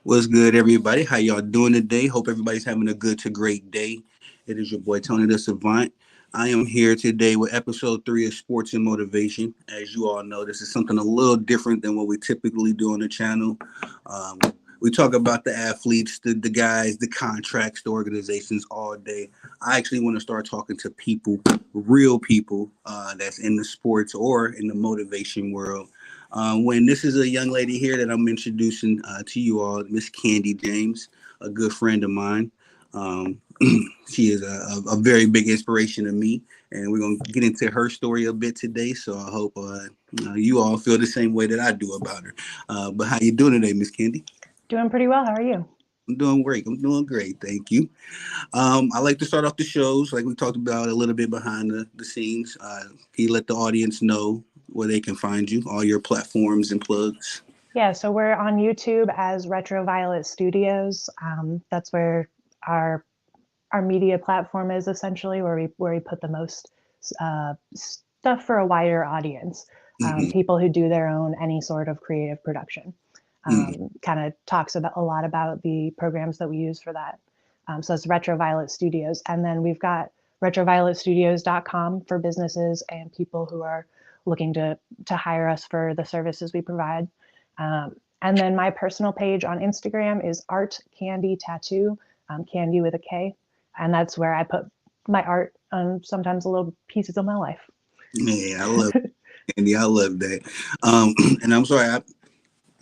What's good, everybody? How y'all doing today? Hope everybody's having a good to great day. It is your boy Tony the Savant. I am here today with episode 3 of Sports and Motivation. As you all know, this is something a little different than what we typically do on the channel. Um, we talk about the athletes, the guys, the contracts, the organizations all day. I actually want to start talking to people, real people that's in the sports or in the motivation world. When this is a young lady here that I'm introducing to you all, Miss Kandy James, a good friend of mine. Um, she is a very big inspiration to me, and we're gonna get into her story a bit today. So I hope you all feel the same way that I do about her. But how you doing today, Miss Kandy? Doing pretty well. How are you? I'm doing great. I'm doing great. Thank you. I like to start off the shows like we talked about a little bit behind the scenes. Can you let the audience know where they can find you, all your platforms and plugs? Yeah, so we're on YouTube as Retro Violet Studios. That's where our our media platform is essentially where we put the most stuff for a wider audience. Mm-hmm. People who do their own any sort of creative production. Mm-hmm. Kind of talks about a lot about the programs that we use for that. So it's Retro Violet Studios, and then we've got retrovioletstudios.com for businesses and people who are looking to hire us for the services we provide. And then my personal page on Instagram is Art Kandy Tattoo, Candy with a K, and that's where I put my art on sometimes little pieces of my life. Yeah, I love Andy. I love that. And I'm sorry,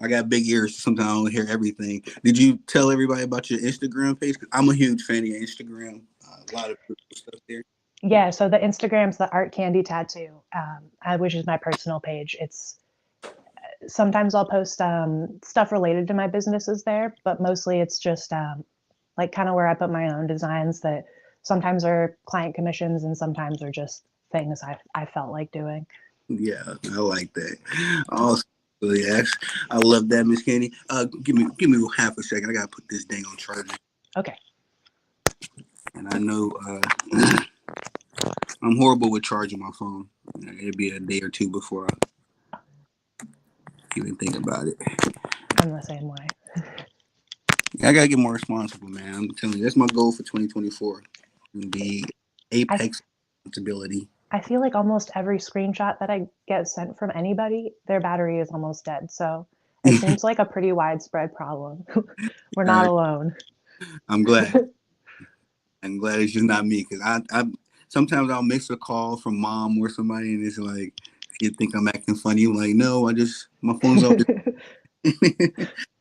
I got big ears. Sometimes I don't hear everything. Did you tell everybody about your Instagram page? 'Cause I'm a huge fan of your Instagram. A lot of cool stuff there. Yeah, so the Instagram's the Art Candy Tattoo, which is my personal page. It's sometimes I'll post stuff related to my businesses there, but mostly it's just like kind of where I put my own designs that sometimes are client commissions and sometimes are just things I felt like doing. Yeah, I like that. Also, yes, I love that, Miss Candy. Give me half a second. I gotta put this thing on charger, Okay. and I know I'm horrible with charging my phone. It'll be a day or two before I even think about it. I'm the same way. I gotta get more responsible, man. I'm telling you, that's my goal for 2024. The I, apex responsibility. I feel like almost every screenshot that I get sent from anybody, their battery is almost dead. So it seems like a pretty widespread problem. We're not uh, alone. I'm glad. I'm glad it's just not me because I sometimes I'll miss a call from mom or somebody, and it's like you think I'm acting funny. I'm like, no, I just my phone's always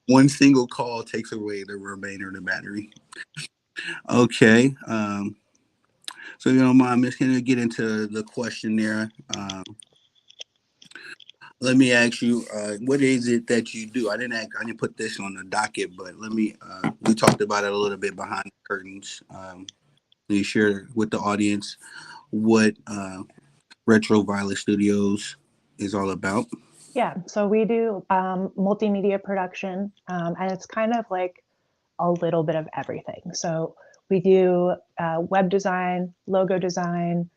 one single call takes away the remainder of the battery. Okay. So you don't mind, Miss, can we get into the question there? Let me ask you, what is it that you do? I didn't put this on the docket, but let me. We talked about it a little bit behind the curtains. Can you share with the audience what Retro Violet Studios is all about? Yeah, so we do multimedia production, and it's kind of like a little bit of everything. So we do web design, logo design,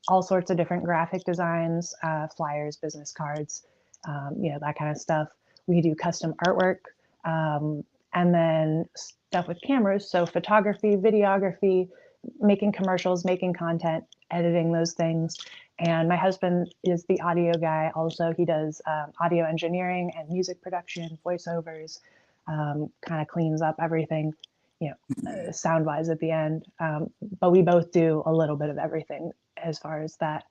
all sorts of different graphic designs, flyers, business cards, that kind of stuff. We do custom artwork, um, and then stuff with cameras. So photography, videography, making commercials, making content, editing those things. And my husband is the audio guy. Also, he does audio engineering and music production, voiceovers, kind of cleans up everything, sound wise at the end. But we both do a little bit of everything as far as that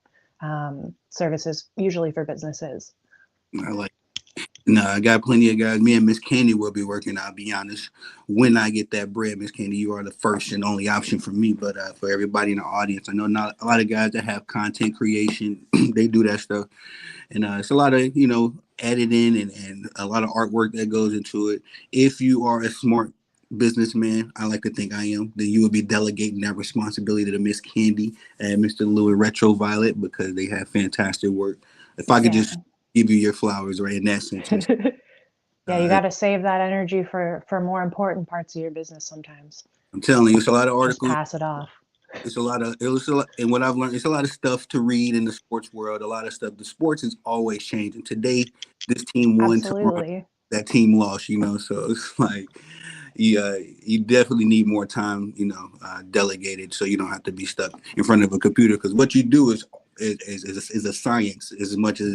services, usually for businesses. I like. No, I got plenty of guys. Me and Miss Candy will be working. I'll be honest. When I get that bread, Miss Candy, you are the first and only option for me. But for everybody in the audience, I know not a lot of guys that have content creation. They do that stuff, and it's a lot of editing and a lot of artwork that goes into it. If you are a smart businessman, I like to think I am, then you will be delegating that responsibility to Miss Candy and Mr. Louis Retro Violet because they have fantastic work. If I could Yeah. just give you your flowers right in that sense, Miss. Yeah, you got to save that energy for more important parts of your business sometimes. I'm telling you, it's a lot of Just articles. pass it off. It's a lot of it was a lot, and what I've learned, it's a lot of stuff to read in the sports world. A lot of stuff. The sports is always changing. Today, this team won. Tomorrow, Absolutely. that team loss, So it's like you definitely need more time, delegated, so you don't have to be stuck in front of a computer. Because what you do is a science as much as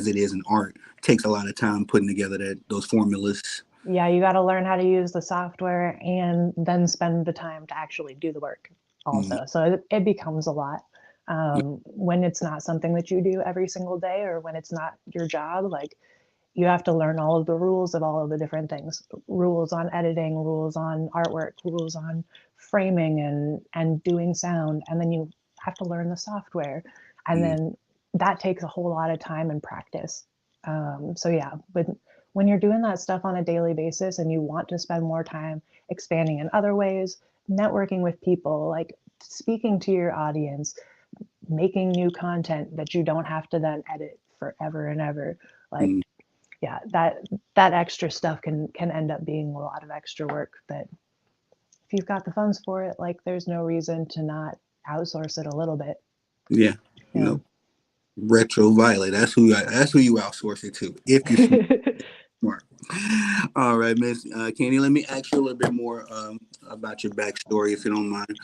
it is an art. It takes a lot of time putting together those formulas. Yeah, you got to learn how to use the software and then spend the time to actually do the work Mm, also. So it becomes a lot when it's not something that you do every single day, or when it's not your job. Like, you have to learn all of the rules of all of the different things, rules on editing, rules on artwork, rules on framing and doing sound. And then you have to learn the software. And mm, then that takes a whole lot of time and practice. So yeah, but when you're doing that stuff on a daily basis and you want to spend more time expanding in other ways, networking with people, like speaking to your audience, making new content that you don't have to then edit forever and ever, like, mm. yeah, that extra stuff can end up being a lot of extra work that if you've got the funds for it, like, there's no reason to not outsource it a little bit. Yeah, you Yeah. know, retro violet. That's who you outsource it to if you're smart. All right, Miss Candy. Let me ask you a little bit more about your backstory, if you don't mind.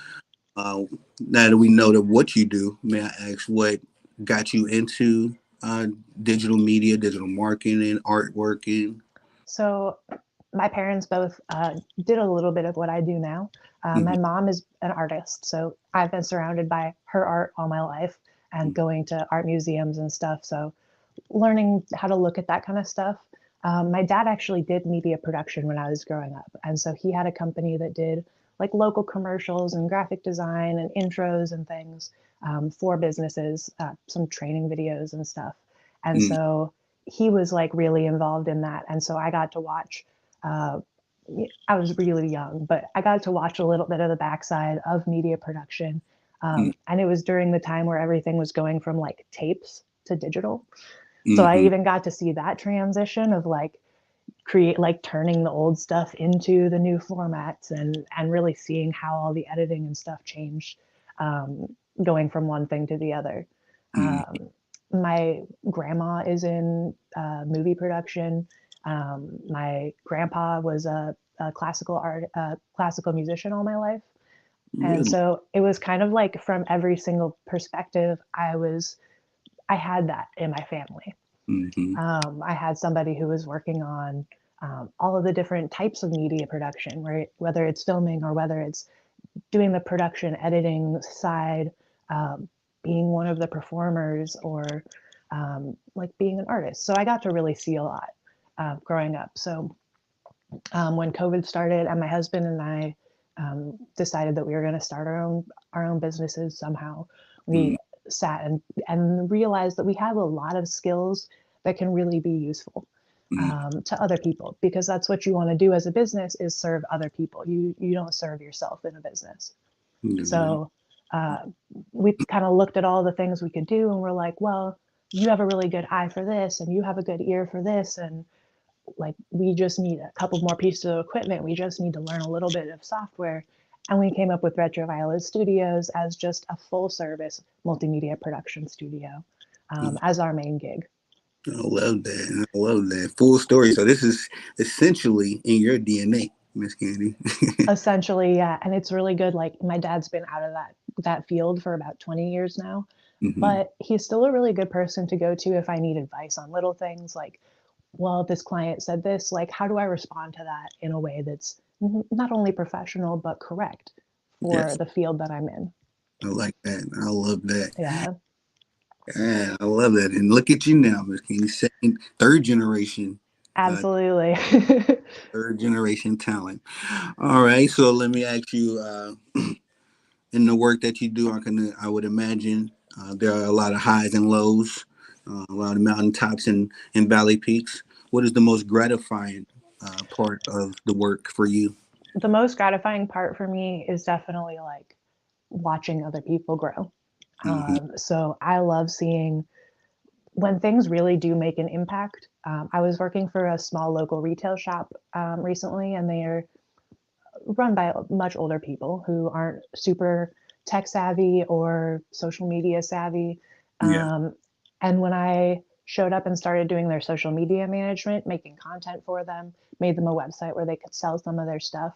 Uh, Now that we know that what you do, may I ask what got you into uh, digital media, digital marketing, artworking? So my parents both did a little bit of what I do now. Mm-hmm, My mom is an artist, so I've been surrounded by her art all my life and going to art museums and stuff. So learning how to look at that kind of stuff. My dad actually did media production when I was growing up. And so he had a company that did like local commercials and graphic design and intros and things for businesses, some training videos and stuff. And mm-hmm, so he was like really involved in that. And so I got to watch. Uh, I was really young, but I got to watch a little bit of the backside of media production. And it was during the time where everything was going from like tapes to digital. So I mm-hmm, even got to see that transition of like create like turning the old stuff into the new formats and really seeing how all the editing and stuff changed, um, going from one thing to the other. mm-hmm, Um, my grandma is in movie production. My grandpa was a classical musician all my life, and really? so it was kind of like from every single perspective, I had that in my family. Mm-hmm, I had somebody who was working on all of the different types of media production, where whether it's filming or whether it's doing the production editing side, um, being one of the performers, or like being an artist. So I got to really see a lot growing up. So when COVID started, and my husband and I decided that we were going to start our own businesses somehow, we sat and realized that we have a lot of skills that can really be useful to other people, because that's what you want to do as a business, is serve other people. You don't serve yourself in a business. mm-hmm, So uh, we kind of looked at all the things we could do, and we're like, well, you have a really good eye for this, and you have a good ear for this, and like, we just need a couple more pieces of equipment. We just need to learn a little bit of software. And we came up with Retro Violet Studios as just a full service multimedia production studio as our main gig. I love that. I love that. Full story. So this is essentially in your DNA, Miss Candy. Essentially, yeah. And it's really good. Like, my dad's been out of that field for about 20 years now, Mm-hmm. but he's still a really good person to go to if I need advice on little things like, well, this client said this, like, how do I respond to that in a way that's not only professional but correct for Yes, the field that I'm in? I like that. I love that. Yeah, Yeah, I love that. And look at you now, Miss Candy, second, uh, absolutely. third generation talent. All right. So let me ask you, in the work that you do, I would imagine there are a lot of highs and lows, a lot of mountaintops and valley peaks. What is the most gratifying part of the work for you? The most gratifying part for me is definitely like watching other people grow. Mm-hmm. So I love seeing when things really do make an impact. I was working for a small local retail shop recently, and they're run by much older people who aren't super tech savvy or social media savvy. Yeah. Um, and when I showed up and started doing their social media management, making content for them, made them a website where they could sell some of their stuff.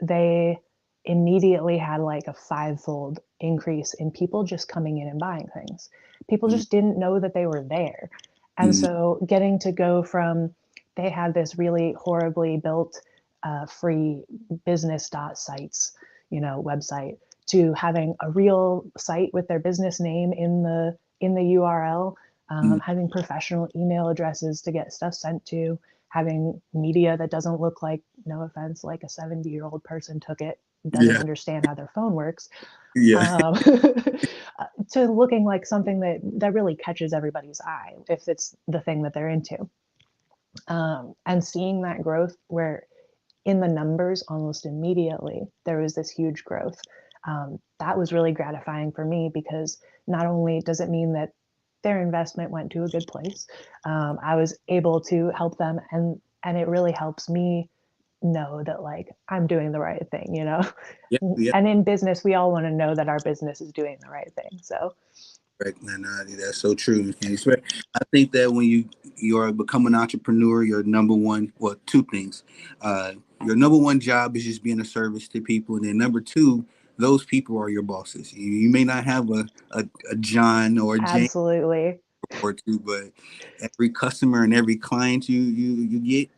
They immediately had like a fivefold increase in people just coming in and buying things. People Mm-hmm. just didn't know that they were there. And Mm-hmm. so getting to go from, they had this really horribly built free business dot sites, website, to having a real site with their business name in the URL, having professional email addresses to get stuff sent to, having media that doesn't look like, no offense, like a 70-year-old person took it, doesn't Yeah. understand how their phone works, Yeah. um, to looking like something that really catches everybody's eye if it's the thing that they're into. And seeing that growth where in the numbers almost immediately there was this huge growth, that was really gratifying for me, because not only does it mean that their investment went to a good place, I was able to help them, and it really helps me know that like I'm doing the right thing. Yeah. Yeah. And in business we all want to know that our business is doing the right thing. So Right. And that's so true. And I think that when you're become an entrepreneur, your number one, well, two things. Uh, your number one job is just being a service to people, and then number two, those people are your bosses. You may not have a John or a Jane absolutely. or two, but every customer and every client you get,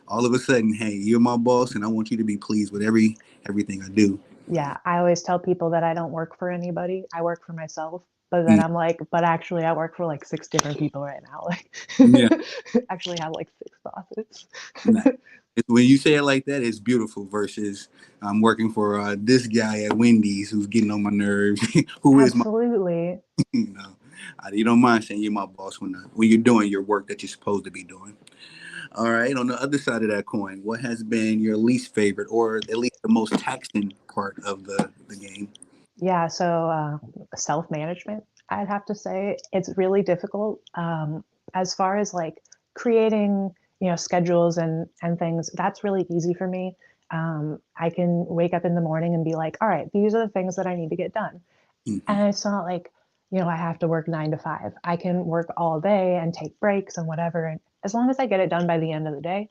all of a sudden, hey, you're my boss, and I want you to be pleased with everything I do. Yeah, I always tell people that I don't work for anybody. I work for myself. But then Mm, I'm like, but actually I work for like six different people right now. Like yeah. actually have like six bosses. Nah. When you say it like that, it's beautiful. Versus I'm working for this guy at Wendy's who's getting on my nerves. Who is my, Absolutely. you know, you don't mind saying you're my boss when you're doing your work that you're supposed to be doing. All right. On the other side of that coin, what has been your least favorite, or at least the most taxing part of the game? Yeah, so self-management, I'd have to say it's really difficult, as far as like creating, schedules and things. That's really easy for me. I can wake up in the morning and be like, all right, these are the things that I need to get done. Mm-hmm. And it's not like, I have to work 9 to 5. I can work all day and take breaks and whatever. And as long as I get it done by the end of the day,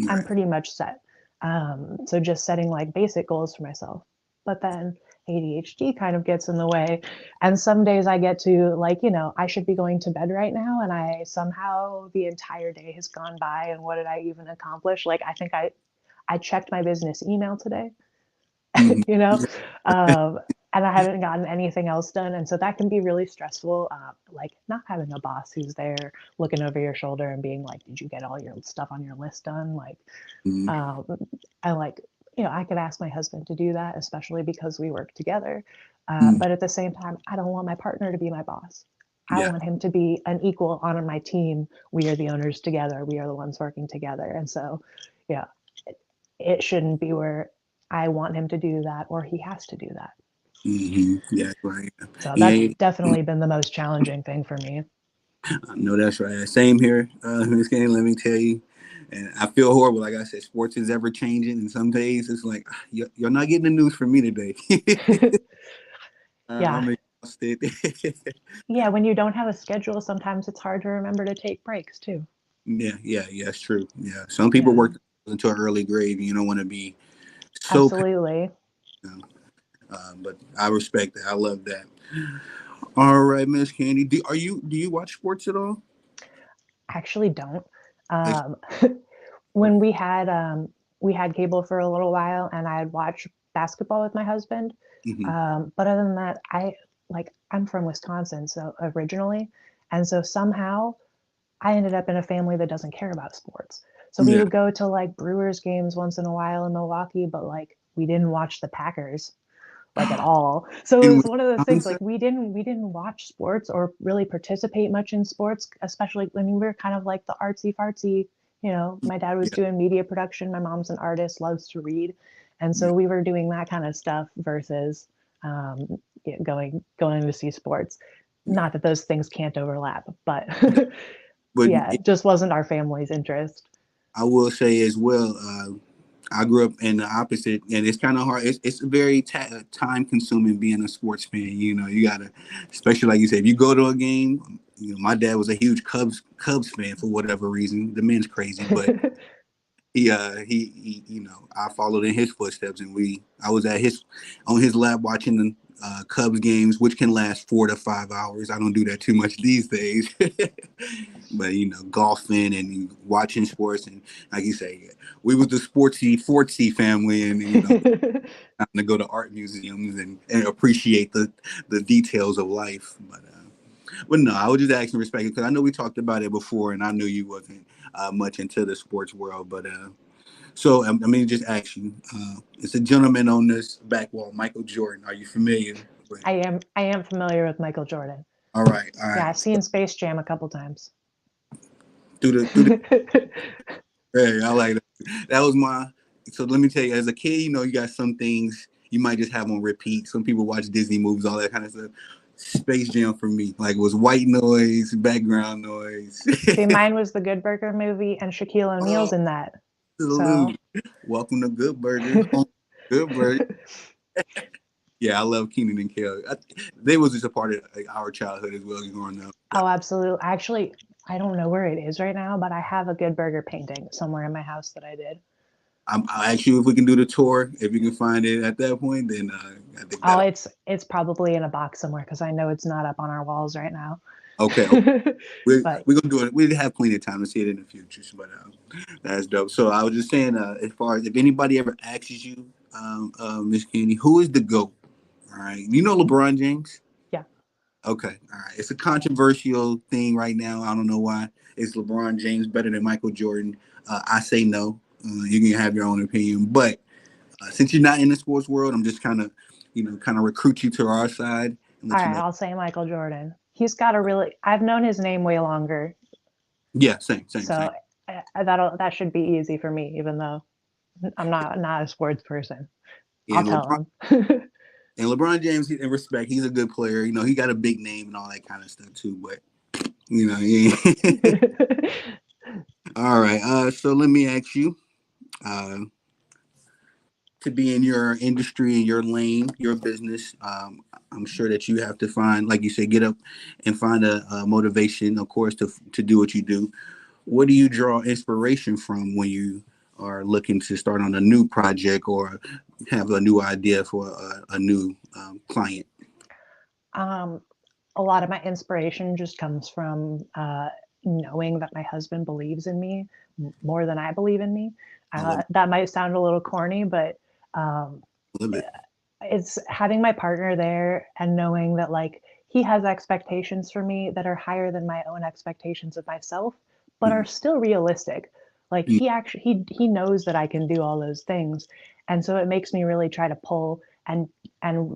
I'm Right. pretty much set. So just setting like basic goals for myself. But then ADHD kind of gets in the way. And some days I get to like, I should be going to bed right now. And I somehow the entire day has gone by. And what did I even accomplish? Like, I think I checked my business email today, Mm-hmm. you know, um, and I haven't gotten anything else done. And so that can be really stressful. Like not having a boss who's there looking over your shoulder and being like, did you get all your stuff on your list done? Like, Mm-hmm. um, I like, I could ask my husband to do that, especially because we work together. Mm-hmm. But at the same time, I don't want my partner to be my boss. I Yeah. want him to be an equal on my team. We are the owners together. We are the ones working together. And so, yeah, it shouldn't be where I want him to do that or he has to do that. Mm-hmm. Yeah. Right. So that's Yeah. definitely been the most challenging thing for me. I know that's right. Same here, Miss Kenny. Let me tell you, and I feel horrible. Like I said, sports is ever changing, and some days it's like you're not getting the news from me today. Yeah. I'm exhausted. Yeah. When you don't have a schedule, sometimes it's hard to remember to take breaks too. yeah, it's true. Yeah, some people Yeah. work until an early grave, and you don't want to be so. Absolutely. You know, but I respect that. I love that. All right, Miss Candy, do you watch sports at all? Actually don't. It's, Um, when we had cable for a little while, and I'd watch basketball with my husband. mm-hmm. But other than that, I'm from Wisconsin, so originally, and so somehow I ended up in a family that doesn't care about sports. So we Yeah, would go to like Brewers games once in a while in Milwaukee, but like we didn't watch the Packers like at all. So it in was one of those things Wisconsin. like we didn't watch sports or really participate much in sports, especially I mean we were kind of like the artsy fartsy, my dad was Yeah, doing media production, my mom's an artist, loves to read. And yeah, so we were doing that kind of stuff versus going to see sports. yeah. Not that those things can't overlap, but But yeah, it just wasn't our family's interest. I will say as well. I grew up in the opposite, and it's kind of hard. It's very time consuming being a sports fan. You know, you gotta, especially like you said, if you go to a game, My dad was a huge Cubs fan for whatever reason. The man's crazy, but he I followed in his footsteps, and I was at his on his lap watching the Cubs games, which can last 4 to 5 hours. I don't do that too much these days. But golfing and watching sports, and like you say, we was the sportsy fortsy family, and time to go to art museums and appreciate the details of life. But no, I was just asking respect because I know we talked about it before, and I knew you wasn't much into the sports world. But so I mean, just ask you. It's a gentleman on this back wall, Michael Jordan. Are you familiar with? I am familiar with Michael Jordan. All right, all Yeah, right. I've seen Space Jam a couple times. Through the hey, I like that. That was my. So let me tell you, as a kid, you got some things you might just have on repeat. Some people watch Disney movies, all that kind of stuff. Space Jam for me, like, was white noise, background noise. See, mine was the Good Burger movie, and Shaquille Oh, O'Neal's in that. So absolutely. Welcome to Good Burger. Home Good Burger. Yeah, I love Keenan and Kel. They was just a part of like, our childhood as well growing up. oh, absolutely. Actually, I don't know where it is right now, but I have a Good Burger painting somewhere in my house that I did. I'll ask you if we can do the tour. If you can find it at that point, then I think Oh, that'll. it's probably in a box somewhere because I know it's not up on our walls right now. Okay, okay. But We're gonna do it. We have plenty of time to see it in the future, but that's dope. So I was just saying, as far as if anybody ever asks you, Miss Candy, who is the GOAT? All right, LeBron James. yeah, Okay, all right. It's a controversial thing right now. I don't know why. Is LeBron James better than Michael Jordan? I say no. You can have your own opinion, but since you're not in the sports world, I'm just kind of recruit you to our side and all let you right, know. I'll say Michael Jordan. He's got a really. I've known his name way longer, Yeah, same, same, same. so that should be easy for me, even though I'm not a sports person. I'll And LeBron tell him. and LeBron James, in respect, he's a good player. He got a big name and all that kind of stuff too. But he all right. So let me ask you. Uh, to be in your industry and your lane, your business, I'm sure that you have to find, like you said, get up and find a motivation, of course, to do what you do. What do you draw inspiration from when you are looking to start on a new project or have a new idea for a new client? um, a lot of my inspiration just comes from knowing that my husband believes in me more than I believe in me. I love That might sound a little corny, but um, it. Love it. it's having my partner there and knowing that like he has expectations for me that are higher than my own expectations of myself, but Mm-hmm. are still realistic. Like he knows that I can do all those things, and so it makes me really try to pull and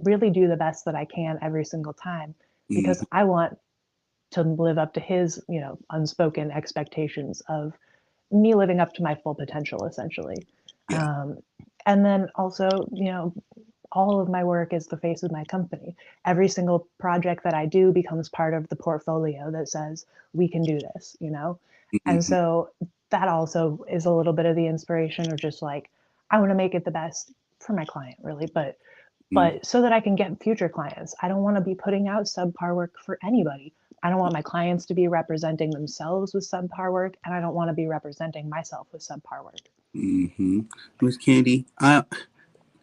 really do the best that I can every single time because Mm-hmm. I want to live up to his unspoken expectations of me living up to my full potential essentially. Yeah. um, and then also all of my work is the face of my company. Every single project that I do becomes part of the portfolio that says we can do this. And Mm-hmm. so that also is a little bit of the inspiration or just like I want to make it the best for my client really, but so that I can get future clients. I don't want to be putting out subpar work for anybody. I don't want my clients to be representing themselves with subpar work, and I don't want to be representing myself with subpar work. Mm-hmm. Miss Candy,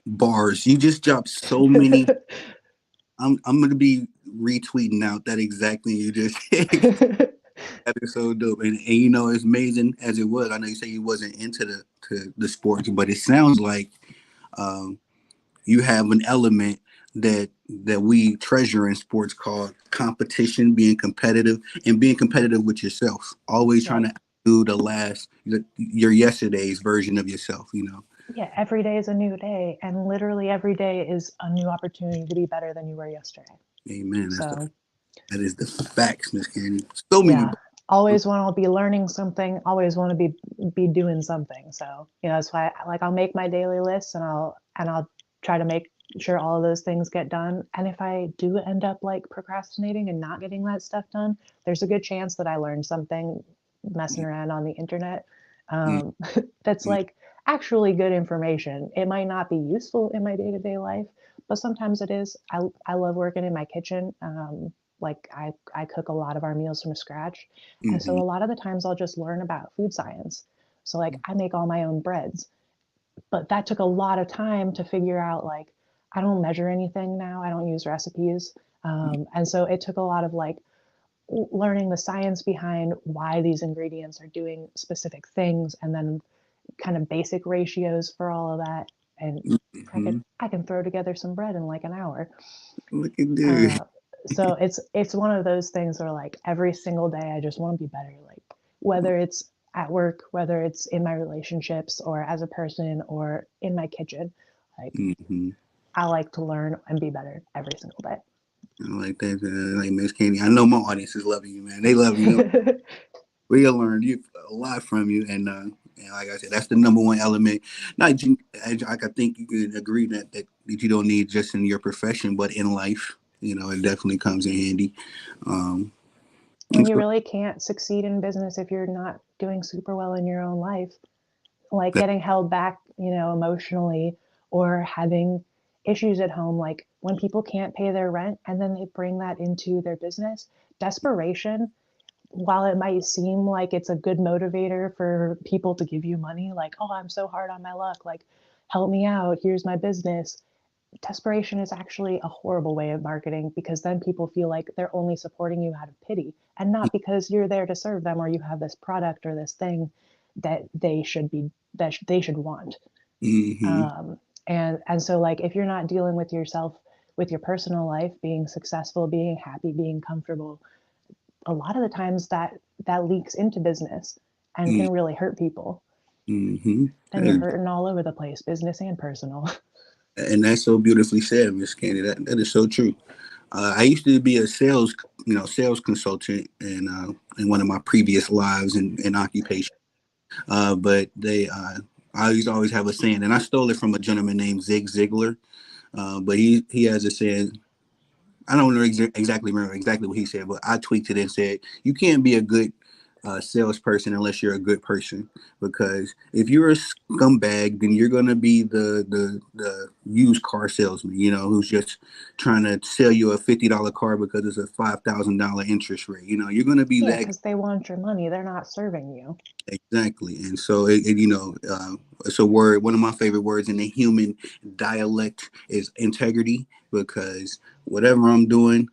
bars. You just dropped so many. I'm gonna be retweeting out that exact thing you just said. That is so dope, and it's amazing as it was. I know you say you wasn't into the sports, but it sounds like um, you have an element that we treasure in sports called competition, being competitive, and being competitive with yourself. Always trying Right. to do your yesterday's version of yourself. Yeah, every day is a new day, and literally every day is a new opportunity to be better than you were yesterday. Amen. So, That is the facts, Miss Candy. So many. yeah, always want to be learning something, always want to be doing something. So, that's why like I'll make my daily lists and I'll try to make sure all of those things get done. And if I do end up like procrastinating and not getting that stuff done, there's a good chance that I learned something messing around on the internet Mm, um, that's mm, like actually good information. It might not be useful in my day to day life, but sometimes it is. I love working in my kitchen. like I cook a lot of our meals from scratch. And so Mm-hmm. a lot of the times I'll just learn about food science. So like I make all my own breads, but that took a lot of time to figure out. Like I don't measure anything now. I don't use recipes. And so it took a lot of like learning the science behind why these ingredients are doing specific things, and then kind of basic ratios for all of that. And Mm-hmm. I can throw together some bread in like an hour. Look at this. Uh, so it's one of those things where like every single day I just want to be better. Like whether it's at work, whether it's in my relationships or as a person or in my kitchen, like Mm-hmm. I like to learn and be better every single I like that. Like Miss Candy. I know my audience is loving you, man. They love you. day. We learned a lot from you, and like I said, that's the number one element. Not like I think you can agree that you don't need just in your profession, but in life. It definitely comes in handy. Um, And and you so really can't succeed in business if you're not doing super well in your own life. Like that, getting held back, emotionally, or having issues at home. Like when people can't pay their rent and then they bring that into their business, desperation, while it might seem like it's a good motivator for people to give you money, like, oh, I'm so hard on my luck, like, help me out, here's my business. Desperation is actually a horrible way of marketing, because then people feel like they're only supporting you out of pity and not because you're there to serve them or you have this product or this thing that they should want. mm-hmm, um, and so like if you're not dealing with yourself, with your personal life being successful, being happy, being comfortable, a lot of the times that leaks into business and can really hurt people. mm-hmm. Then you're hurting all over the place, business and personal. And that's so beautifully said, Miss Candy. That is so true. I used to be a sales consultant in one of my previous lives and occupation. But I used to always have a saying, and I stole it from a gentleman named Zig Ziglar. But he has a saying. I don't know exactly remember exactly what he said, but I tweaked it and said, "You can't be a good salesperson unless you're a good person. Because if you're a scumbag, then you're gonna be the used car salesman, who's just trying to sell you a $50 car because it's a $5,000 interest rate. You're gonna be Yeah, that." because they want your money, they're not serving you. Exactly. And so it's a word. One of my favorite words in the human dialect is integrity, because whatever I'm doing,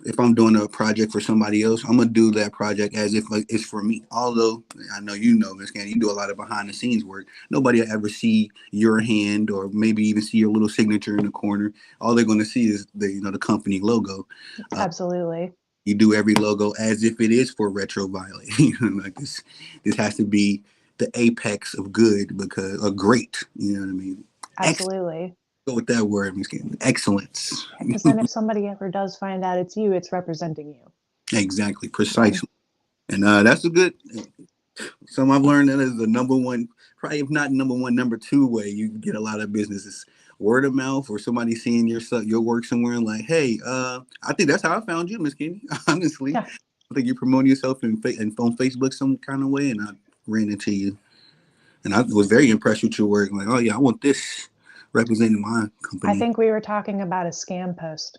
if I'm doing a project for somebody else, I'm gonna do that project as if like, it's for me. Although I know Miss Candy, you do a lot of behind the scenes work. Nobody will ever see your hand or maybe even see your little signature in the corner. All they're gonna see is the company logo. Uh, Absolutely. you do every logo as if it is for Retro Violet. Like this has to be the apex of good, because or great. You know what I mean? Excellent. Absolutely. Go with that word, Miss Candy. Excellence. Because then if somebody ever does find out it's you, it's representing you. Exactly, Yeah. precisely. And that's a good. Some I've learned that is the number one, probably if not number one, number two way you get a lot of businesses. Word of mouth, or somebody seeing your work somewhere and like, hey, I think that's how I found you, Miss Kenny. Honestly, Yeah, I think you promoting yourself and on Facebook some kind of way, and I ran into you, and I was very impressed with your work. Like, oh yeah, I want this representing my I company. think we were talking about a scam post.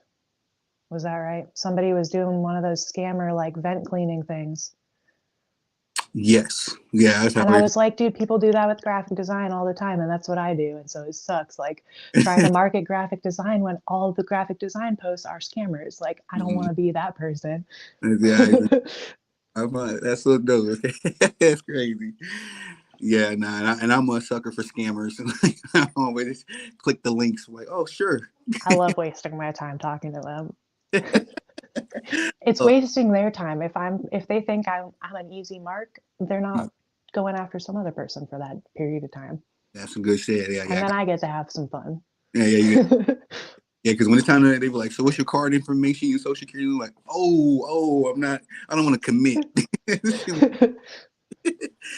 Was that right? Somebody was doing one of those scammer like vent cleaning things. Yes, yeah, that's how And I it. was like, dude, people do that with graphic design all the time, and that's what I do. And so it sucks. Like trying to market graphic design when all the graphic design posts are scammers. Like, I don't want to be that person. Yeah, that's so dope. That's crazy. Yeah, nah, and I'm a sucker for scammers. I always click the links. Like, oh, sure. I love wasting my time talking to them. It's Oh, wasting their time. If they think I'm an easy mark, they're not going after some other person for that period of time. that's some good shit. Yeah, And yeah, then I get to have some fun. yeah, yeah. Yeah, because when it's time to, they were like, "So, what's your card information? Your social security?" I'm like, oh, I'm not. I don't want to commit.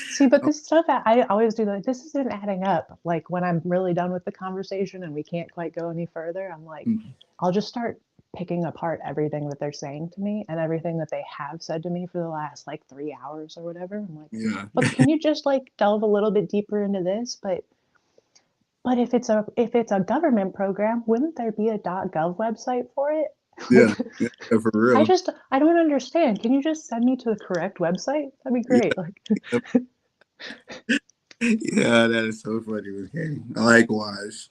See, but this stuff, I always do like, this isn't adding up. Like when I'm really done with the conversation and we can't quite go any further, I'm like, I'll just start picking apart everything that they're saying to me and everything that they have said to me for the last like 3 hours or whatever. I'm like, Yeah, but can you just like delve a little bit deeper into this? But if it's a government program, wouldn't there be a .gov website for it? Yeah, yeah, for real. I don't understand. Can you just send me to the correct website? That'd be Yeah, great. Like, yep. Yeah, that is so funny with Kandy. Likewise.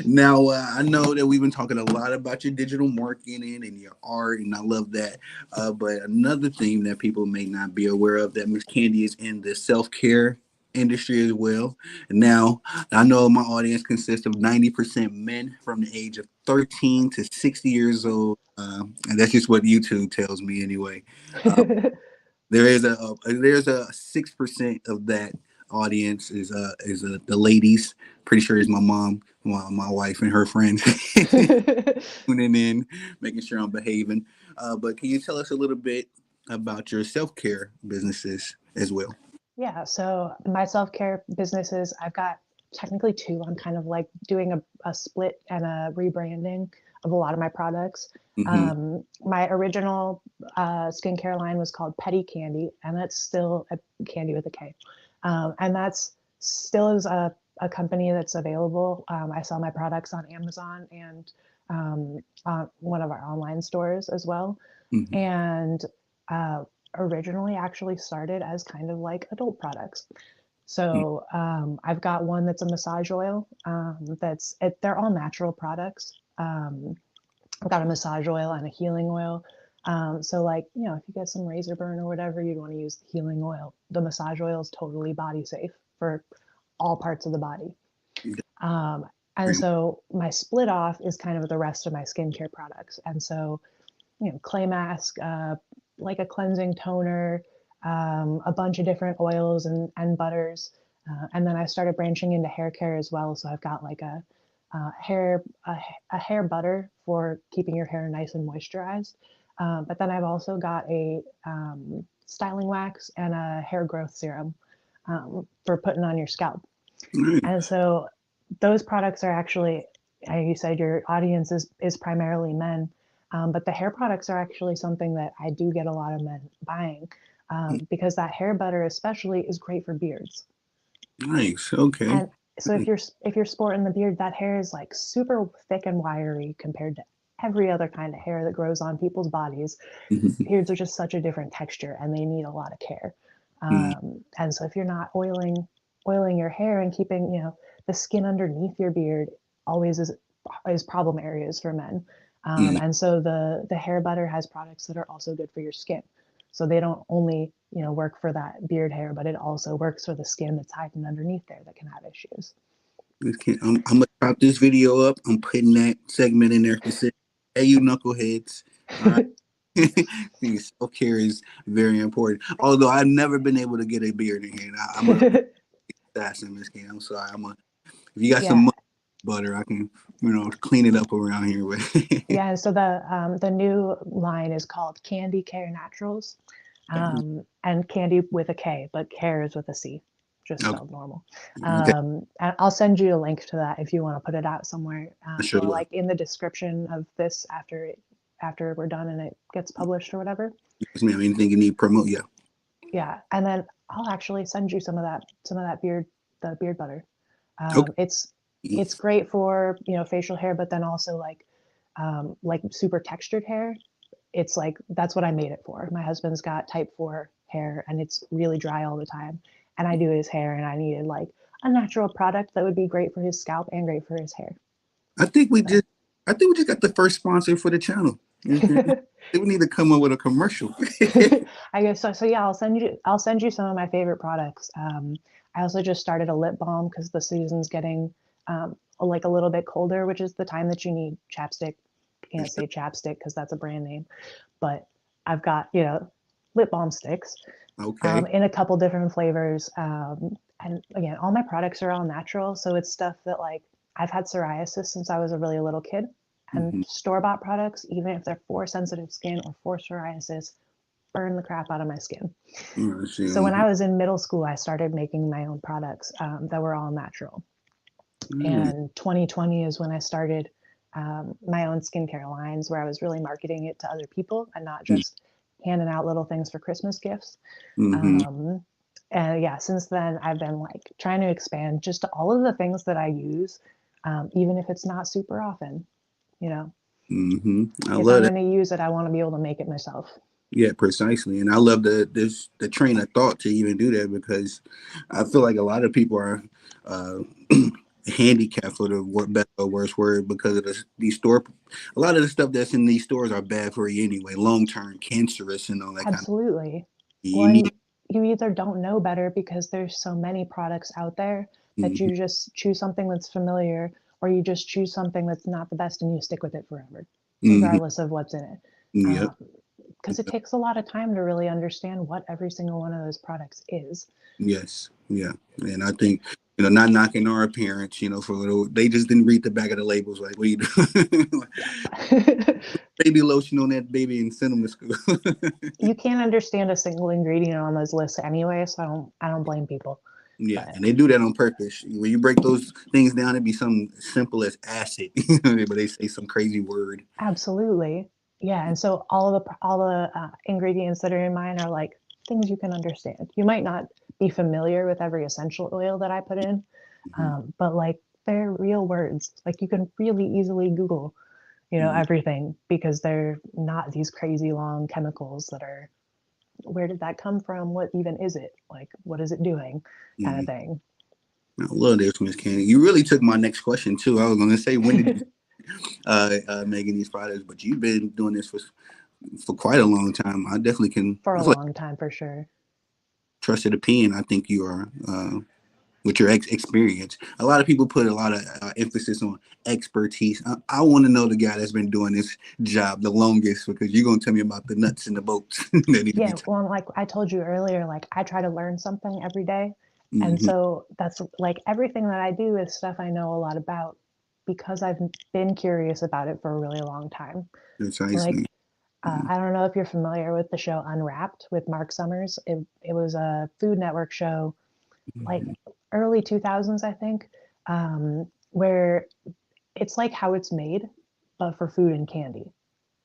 Now, I know that we've been talking a lot about your digital marketing and your art, and I love that. But another thing that people may not be aware of that Miss Candy is in the self care industry as well. Now, I know my audience consists of 90% men from the age of 13 to 60 years old. And that's just what YouTube tells me anyway. Uh, there's a 6% of that audience is the ladies. Pretty sure it's my mom, my wife, and her friends tuning in, making sure I'm behaving. But can you tell us a little bit about your self care businesses as well? Yeah, so my self-care businesses, I've got technically two. I'm kind of like doing a split and a rebranding of a lot of my products. Mm-hmm. My original skincare line was called Petty Candy, and that's still a candy with a K. And that's still is a company that's available. I sell my products on Amazon and on one of our online stores as well. Mm-hmm. And uh, originally actually started as kind of like adult products. So I've got one that's a massage oil. They're all natural products. I've got a massage oil and a healing oil. So like if you get some razor burn or whatever, you'd want to use the healing oil. The massage oil is totally body safe for all parts of the body. Um, and so my split off is kind of the rest of my skincare products. And so clay mask, like a cleansing toner, a bunch of different oils and butters. And then I started branching into hair care as well. So I've got like a hair butter for keeping your hair nice and moisturized. But then I've also got a styling wax and a hair growth serum for putting on your scalp. Right. And so those products are actually, you said your audience is primarily men, but the hair products are actually something that I do get a lot of men buying because that hair butter especially is great for beards. Nice. Okay. And so if you're sporting the beard, that hair is like super thick and wiry compared to every other kind of hair that grows on people's bodies. Mm-hmm. Beards are just such a different texture and they need a lot of care. And so if you're not oiling your hair and keeping the skin underneath your beard always is problem areas for men. Mm-hmm. And so the hair butter has products that are also good for your skin. So they don't only work for that beard hair, but it also works for the skin that's hiding underneath there that can have issues. Okay, I'm gonna chop this video up. I'm putting that segment in there specific. Hey, you knuckleheads. All right. Self care is very important. Although I've never been able to get a beard in here. And I'm a assassin, Miss King. I'm sorry. If you got Yeah. some butter, I can clean it up around here with. Yeah, and so the new line is called Candy Care Naturals, and Candy with a K, but Care is with a C, just Okay. spelled normal. Okay. And I'll send you a link to that if you want to put it out somewhere, I sure or will. like in the description of this after we're done and it gets published or whatever. Yes, ma'am. Anything you need promote? Yeah. Yeah, and then I'll actually send you some of that the beard butter. Okay. It's great for facial hair, but then also like super textured hair. It's like that's what I made it for. My husband's got type 4 hair and it's really dry all the time. And I do his hair and I needed like a natural product that would be great for his scalp and great for his hair. I think we So just. I think we just got the first sponsor for the channel. I think we need to come up with a commercial. I guess so. So yeah, I'll send you some of my favorite products. I also just started a lip balm because the season's getting like a little bit colder, which is the time that you need chapstick. I can't say chapstick because that's a brand name, but I've got lip balm sticks Okay. in a couple different flavors. And again, all my products are all natural, so it's stuff that like I've had psoriasis since I was a really little kid, and Mm-hmm. store-bought products, even if they're for sensitive skin or for psoriasis, burn the crap out of my skin. So when I was in middle school, I started making my own products that were all natural. Mm-hmm. And 2020 is when I started my own skincare lines where I was really marketing it to other people and not just handing out little things for Christmas gifts. Mm-hmm. Um, and yeah, since then, I've been like trying to expand just to all of the things that I use, even if it's not super often, you know. I If I'm love that. going to use it, I want to be able to make it myself. Yeah, precisely. And I love the train of thought to even do that because I feel like a lot of people are uh, handicapped for the better or worse word because of these store. A lot of the stuff that's in these stores are bad for you anyway, long term, cancerous, and all that kind of. Absolutely. You need. One, you either don't know better because there's so many products out there that Mm-hmm, you just choose something that's familiar, or you just choose something that's not the best and you stick with it forever, mm-hmm, regardless of what's in it. yep. Because it takes a lot of time to really understand what every single one of those products is. Yes. Yeah. And I think not knocking our parents, for they just didn't read the back of the labels like we do. Yep. Baby lotion on that baby and send them to school. You can't understand a single ingredient on those lists anyway, so I don't blame people. Yeah, But and they do that on purpose. When you break those things down, it'd be something simple as acid, but they say some crazy word. absolutely. Yeah, and so all the ingredients that are in mine are like things you can understand. You might not be familiar with every essential oil that I put in, Mm-hmm. but like they're real words. Like you can really easily Google, everything because they're not these crazy long chemicals that are. Where did that come from? What even is it? Like, what is it doing? Kind Mm-hmm. of thing. I love this, Miss Candy. You really took my next question too. I was going to say, when did you making these products? But you've been doing this for quite a long time. I definitely can. For I a feel like long time, for sure. trusted opinion. I think you are. With your experience. A lot of people put a lot of emphasis on expertise. I want to know the guy that's been doing this job the longest because you're gonna tell me about the nuts and the bolts that need to be. Yeah, well, like I told you earlier, like I try to learn something every day. And Mm-hmm. so that's like everything that I do is stuff I know a lot about because I've been curious about it for a really long time. Like, Precisely. Mm-hmm. I don't know if you're familiar with the show Unwrapped with Mark Summers. It was a Food Network show, like early 2000s, I think, where it's like how it's made, but for food and candy.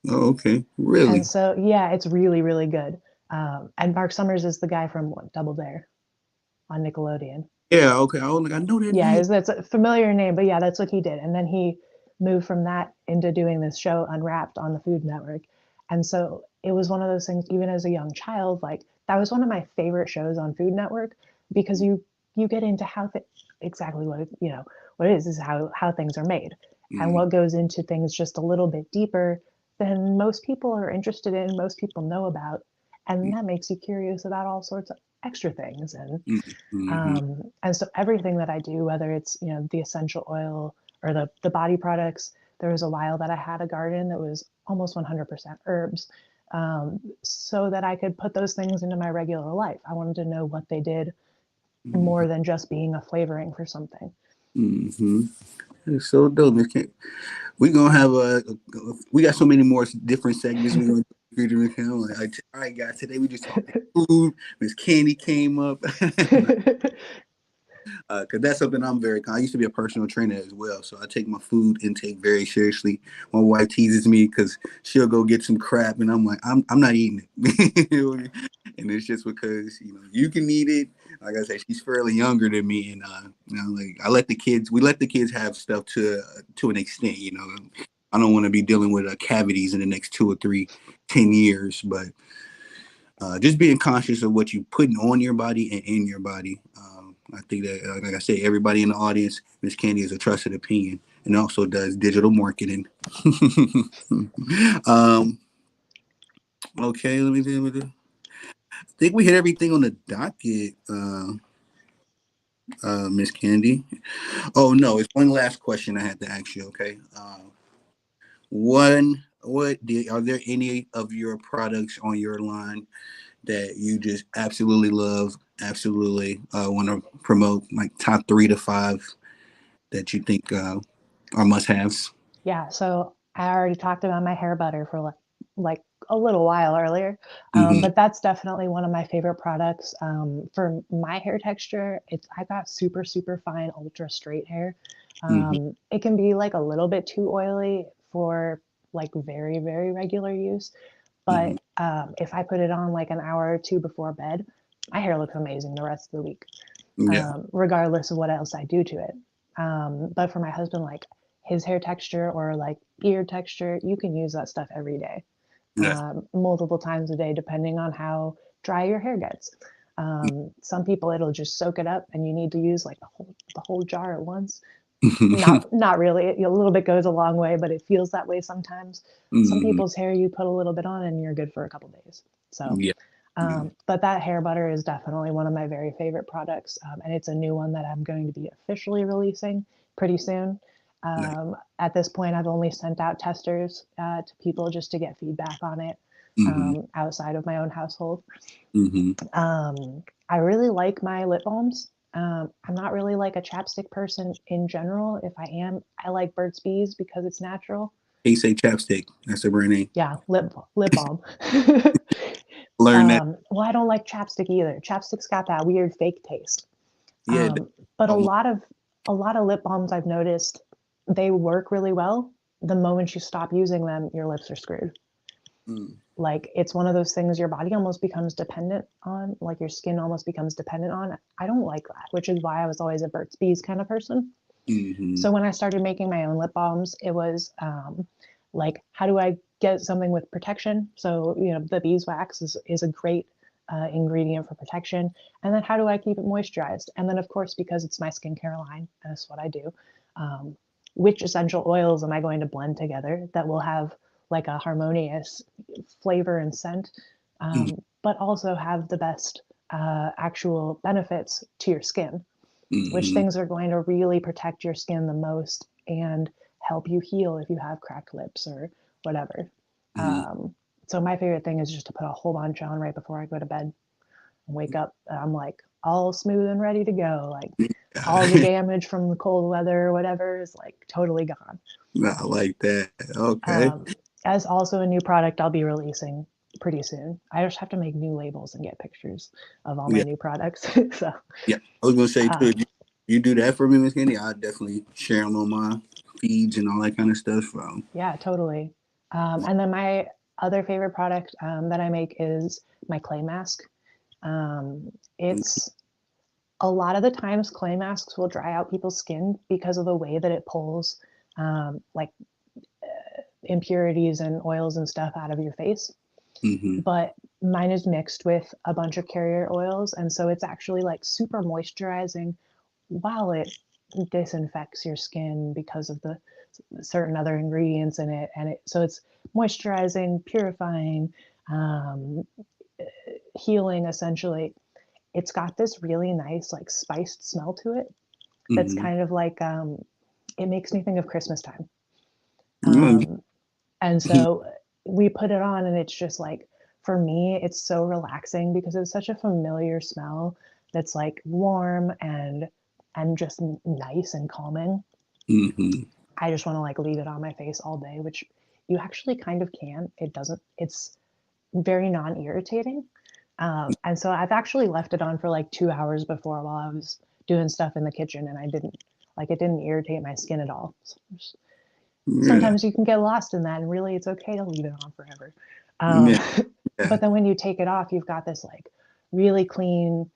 Oh, okay. And Really? so, yeah, it's really, really good. And Mark Summers is the guy from what, Double Dare on Nickelodeon. Yeah. Okay. I was like, I know that Yeah, name. that's a familiar name, but yeah, that's what he did. And then he moved from that into doing this show Unwrapped on the Food Network. And so it was one of those things, even as a young child, like that was one of my favorite shows on Food Network because you get into how exactly what what it is how things are made and Mm-hmm. what goes into things just a little bit deeper than most people are interested in, most people know about, and that makes you curious about all sorts of extra things. Mm-hmm. And so everything that I do, whether it's the essential oil or the body products, there was a while that I had a garden that was almost 100% herbs, so that I could put those things into my regular life. I wanted to know what they did more than just being a flavoring for something. Mm-hmm. It's so dope. We gonna have we got so many more different segments we gonna do. Like, all right, guys. Today we just talking food. Miss Candy came up. Because that's something I'm very. I used to be a personal trainer as well, so I take my food intake very seriously. My wife teases me because she'll go get some crap, and I'm like, I'm not eating it, and it's just because you can eat it. Like I said, she's fairly younger than me, and like I let the kids. We let the kids have stuff to an extent. I don't want to be dealing with cavities in the next 2 or 3, 10 years, but just being conscious of what you putting on your body and in your body. I think that, like I said, everybody in the audience, Miss Candy is a trusted opinion, and also does digital marketing. um, okay, I think we hit everything on the docket, Miss Candy. Oh no, it's one last question I had to ask you. Okay, are there any of your products on your line that you just absolutely love, absolutely want to promote, like top 3 to 5 that you think are must haves? Yeah, so I already talked about my hair butter for like a little while earlier, Mm-hmm, but that's definitely one of my favorite products. For my hair texture, I got super super fine ultra straight hair. mm-hmm, It can be like a little bit too oily for like very very regular use, mm-hmm. but if I put it on like an hour or two before bed, my hair looks amazing the rest of the week, Yeah. regardless of what else I do to it. But for my husband, like his hair texture or like beard texture, you can use that stuff every day, Yes. multiple times a day, depending on how dry your hair gets. Some people it'll just soak it up, and you need to use like the whole jar at once. Not really. A little bit goes a long way, but it feels that way sometimes. Some Hmm. people's hair, you put a little bit on and you're good for a couple days. So, Yeah. Yeah. but that hair butter is definitely one of my very favorite products, and it's a new one that I'm going to be officially releasing pretty soon. Nice. At this point, I've only sent out testers to people just to get feedback on it, Hmm. outside of my own household. Hmm. I really like my lip balms. I'm not really like a chapstick person in general. If I am, I like Burt's Bees because it's natural. He say chapstick. That's the brand name. Yeah, lip balm. Learn that. Well, I don't like chapstick either. Chapstick's got that weird fake taste. Yeah. But a Um, lot of lip balms I've noticed they work really well. The moment you stop using them, your lips are screwed. mm, Like it's one of those things your body almost becomes dependent on, like your skin almost becomes dependent on. I don't like that, which is why I was always a Burt's Bees kind of person. hmm. So when I started making my own lip balms, it was like, how do I get something with protection? So, the beeswax is a great ingredient for protection. And then how do I keep it moisturized? And then, of course, because it's my skincare line, and that's what I do, um, which essential oils am I going to blend together that will have like a harmonious flavor and scent, but also have the best actual benefits to your skin? Which Hmm. things are going to really protect your skin the most and help you heal if you have cracked lips or whatever. Hmm. Um, so my favorite thing is just to put a whole bunch on right before I go to bed and wake up. And I'm like all smooth and ready to go. Like all the damage from the cold weather or whatever is like totally gone. I like that. Okay. Um, as also a new product I'll be releasing pretty soon. I just have to make new labels and get pictures of all my Yeah. new products. So, Yeah. I was gonna say too. uh, You do that for me, Miss Candy. I definitely share them on my feeds and all that kind of stuff. yeah, totally. And then my other favorite product that I make is my clay mask. Um, it's a lot of the times clay masks will dry out people's skin because of the way that it pulls like impurities and oils and stuff out of your face. Mm-hmm. But mine is mixed with a bunch of carrier oils, and so it's actually like super moisturizing while it disinfects your skin because of the certain other ingredients in it, and so it's moisturizing, purifying, um, healing essentially. It's got this really nice like spiced smell to it that's Mm-hmm. kind of like it makes me think of Christmas time. Mm-hmm. um, and so we put it on and it's just like, for me it's so relaxing because it's such a familiar smell that's like warm and just nice and calming. Mm-hmm. I just want to like leave it on my face all day, which you actually kind of can. It doesn't, it's very non irritating. And so I've actually left it on for like 2 hours before while I was doing stuff in the kitchen, and I didn't like it didn't irritate my skin at all. So Yeah. sometimes you can get lost in that, and really it's okay to leave it on forever. Yeah. Yeah. But then when you take it off, you've got this like really clean,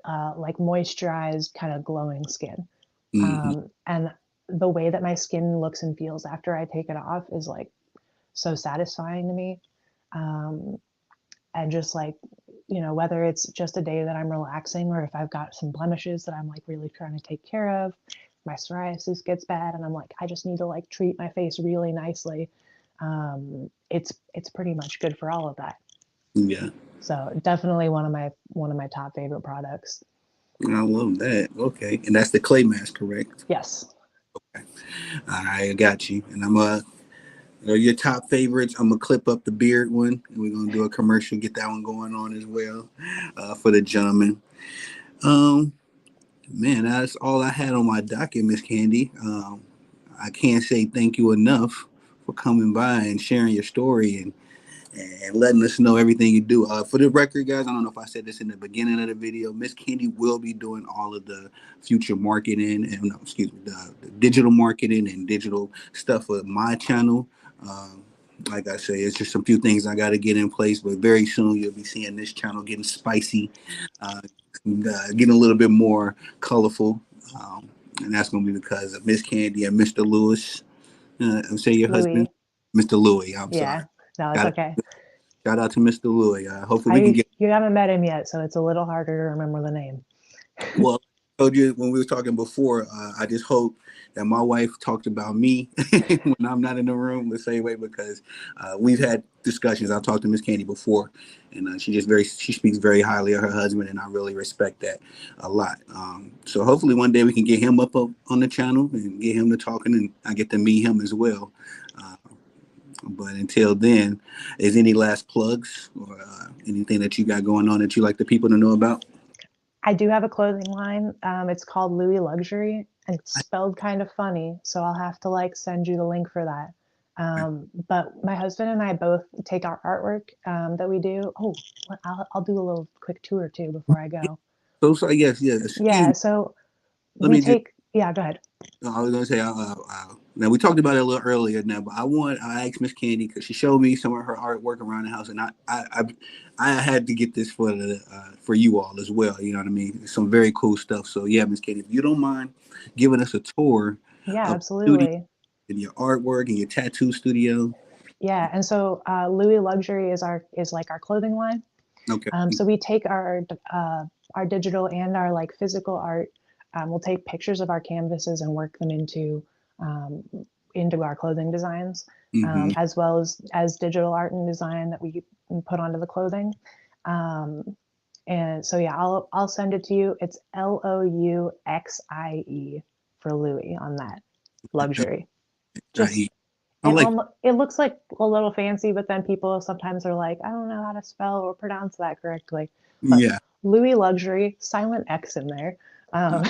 like moisturized, kind of glowing skin. Mm-hmm. And the way that my skin looks and feels after I take it off is like so satisfying to me. Um, and just like, whether it's just a day that I'm relaxing or if I've got some blemishes that I'm like really trying to take care of, my psoriasis gets bad and I'm like, I just need to like treat my face really nicely. It's pretty much good for all of that. Yeah. So definitely one of my top favorite products. I love that. Okay. And that's the clay mask, correct? Yes. All right, I got you. And your top favorites. I'm gonna clip up the beard one, and we're gonna do a commercial. Get that one going on as well, for the gentleman. Um, Man, that's all I had on my docket, Miss Candy. I can't say thank you enough for coming by and sharing your story and letting us know everything you do. For the record, guys, I don't know if I said this in the beginning of the video. Miss Candy will be doing all of the future marketing and no, excuse me, the digital marketing and digital stuff for my channel. Um, like I say, it's just a few things I got to get in place, but very soon you'll be seeing this channel getting spicy, uh, getting a little bit more colorful. and that's gonna be because of Miss Candy and Mr. Lewis. Say your husband, Louis. Mr. Louis. I'm sorry. Yeah, no, it's Shout out, okay. shout out to Mr. Louis. Hopefully we can I get. You haven't met him yet, so it's a little harder to remember the name. Well, I told you when we were talking before. I just hope that my wife talked about me when I'm not in the room the same way because we've had discussions. I've talked to Miss Candy before, and she speaks very highly of her husband, and I really respect that a lot. So hopefully one day we can get him up on the channel and get him to talking, and I get to meet him as well. Uh, but until then, is any last plugs or anything that you got going on that you like the people to know about? I do have a clothing line. It's called Louis Luxury, and it's spelled kind of funny, so I'll have to like send you the link for that. But my husband and I both take our artwork that we do. Oh, I'll do a little quick tour too before I go. So yes, yes. Excuse Yeah, me. so Let we me just. take, yeah, go ahead. I was gonna say. Now we talked about it a little earlier now, but I asked Miss Candy because she showed me some of her artwork around the house, and I had to get this for you all as well. You know what I mean? Some very cool stuff. So yeah, Miss Candy, if you don't mind giving us a tour Yeah, of the studio absolutely. and your artwork and your tattoo studio. Yeah, and so Louis Luxury is like our clothing line. Okay. So we take our digital and our like physical art. We'll take pictures of our canvases and work them um, into our clothing designs, Mm-hmm. as well as digital art and design that we put onto the clothing. Um, and so yeah, I'll send it to you. It's Louxie for Louis on that luxury. Just I like. it looks like a little fancy, but then people sometimes are like, I don't know how to spell or pronounce that correctly. But Yeah. Louis Luxury, silent X in there. Um,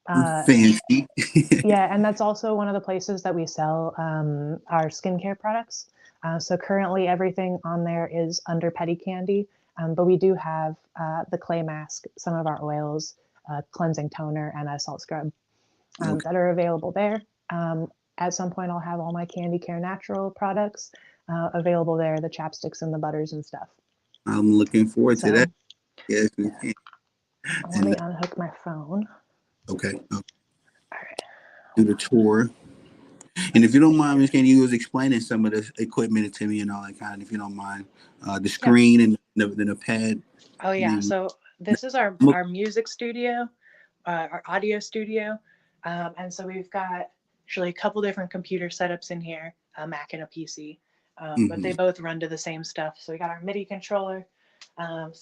uh, Fancy. yeah, and that's also one of the places that we sell our skincare products. So currently, everything on there is under Petty Candy, but we do have the clay mask, some of our oils, cleansing toner, and a salt scrub Okay. that are available there. At some point, I'll have all my Candy Care Natural products available there, the chapsticks and the butters and stuff. I'm looking forward to that. So Yes. yeah, let And me unhook my phone. okay. All right. Do the tour. And if you don't mind, Miss Candy, you was explaining some of the equipment to me and all that kind. If you don't mind, the Yeah. screen and the pad. Oh yeah, You, so this is our music studio, our audio studio, and so we've got actually a couple different computer setups in here, a Mac and a PC, but mm-hmm, they both run to the same stuff. So we got our MIDI controller. Um,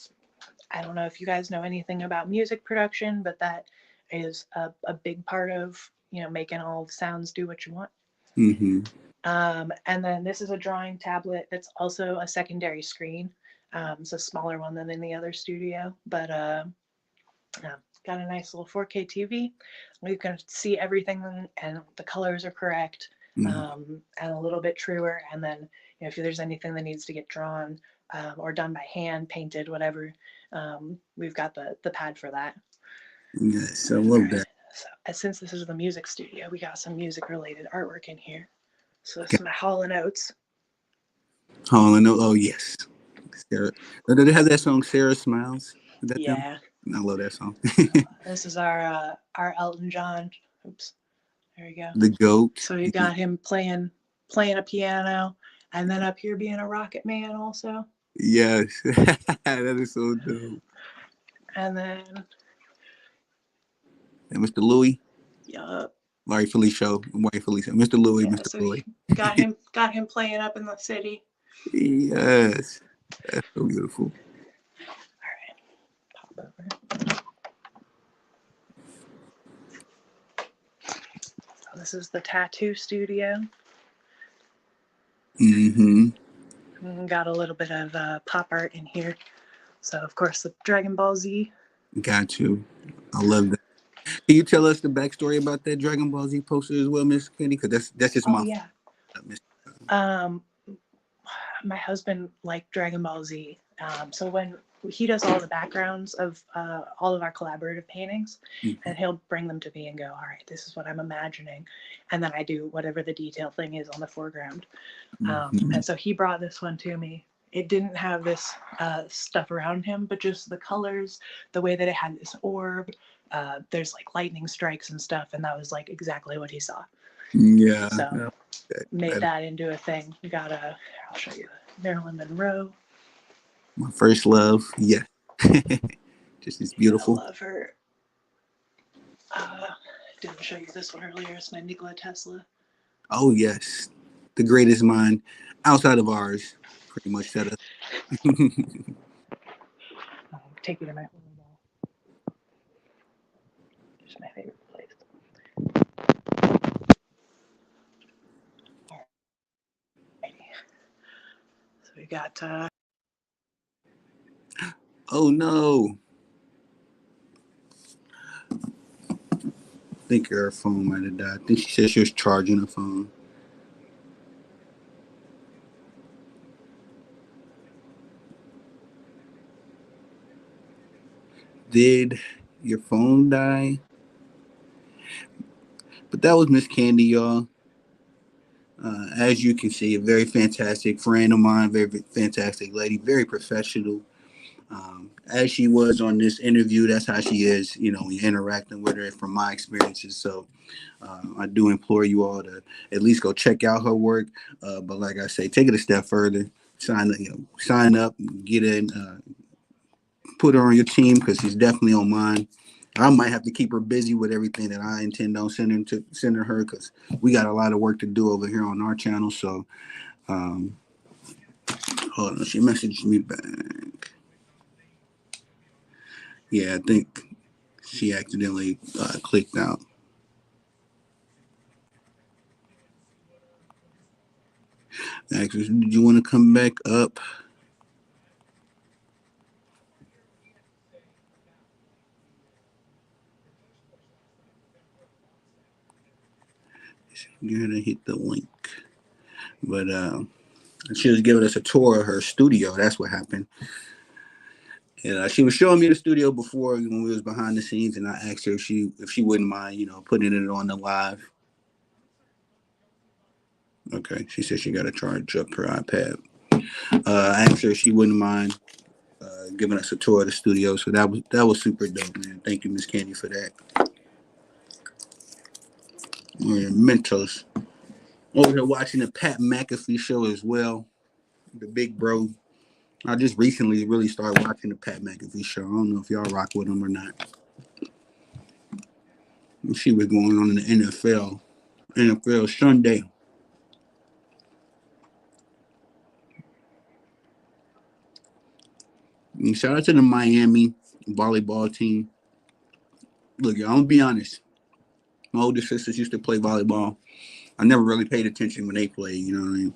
I don't know if you guys know anything about music production, but that is a big part of making all the sounds do what you want. mm-hmm. And then this is a drawing tablet that's also a secondary screen. It's a smaller one than in the other studio, but got a nice little 4K TV. We can see everything, and the colors are correct, Mm-hmm. and a little bit truer. And then, if there's anything that needs to get drawn or done by hand, painted, whatever, we've got the pad for that. Yes, I All love right. that. So, since this is the music studio, we got some music related artwork in here. So, Okay. some Hall and Oates. Oh, I know. Oh, yes. Sarah. Do they have that song "Sarah Smiles"? Is that them? Yeah. I love that song. This is our Elton John. Oops. There we go. The goat. So you got him playing a piano, and then up here being a rocket man also. Yes, that is so dope. And then, And Mr. Louis, yup, Larry Felicio, White Felicio, Mr. Louis, yeah. Mr. So Louis. he got him playing up in the city. Yes, that's so beautiful. All right, pop over. So this is the tattoo studio. Mm-hmm. Got a little bit of pop art in here. So of course the Dragon Ball Z. Got you. I love that. Can you tell us the backstory about that Dragon Ball Z poster as well, Miss Candy? Because that's just Oh my yeah. Miss. Um, my husband liked Dragon Ball Z. So when he does all the backgrounds of all of our collaborative paintings, Mm-hmm. and he'll bring them to me and go, all right, this is what I'm imagining. And then I do whatever the detail thing is on the foreground. Mm-hmm. And so he brought this one to me. It didn't have this stuff around him, but just the colors, the way that it had this orb, there's like lightning strikes and stuff, and that was like exactly what he saw. Yeah. So No, made that into a thing. We got I'll show you Marilyn Monroe. my first love. Yeah. Just as You gotta beautiful. love her. Uh, didn't show you this one earlier. It's my Nikola Tesla. Oh yes, the greatest mind outside of ours, pretty much said us. Take you to my home. It's my favorite place. Alrighty. So we got Oh no! I think her phone might have died. I think she said she was charging her phone. Did your phone die? But that was Miss Kandy, y'all. As you can see, a very fantastic friend of mine, very fantastic lady, very professional. As she was on this interview, that's how she is, when you're interacting with her from my experiences. So I do implore you all to at least go check out her work. But like I say, take it a step further. Sign up, get in, put her on your team because she's definitely on mine. I might have to keep her busy with everything that I intend on sending her because we got a lot of work to do over here on our channel. So um, hold on, she messaged me back. Yeah, I think she accidentally clicked out. Actually, did you want to come back up? You're gonna hit the link, but she was giving us a tour of her studio. That's what happened. And she was showing me the studio before when we was behind the scenes, and I asked her if she wouldn't mind, putting it on the live. Okay, she said she got to charge up her iPad. I asked her if she wouldn't mind giving us a tour of the studio, so that was super dope, man. Thank you, Miss Candy, for that. Mentos over here watching the Pat McAfee show as well. The big bro. I just recently really started watching the Pat McAfee show. I don't know if y'all rock with him or not. She was going on in the NFL Sunday. And shout out to the Miami volleyball team. Look, y'all, I'm gonna be honest. My older sisters used to play volleyball. I never really paid attention when they played. You know what I mean?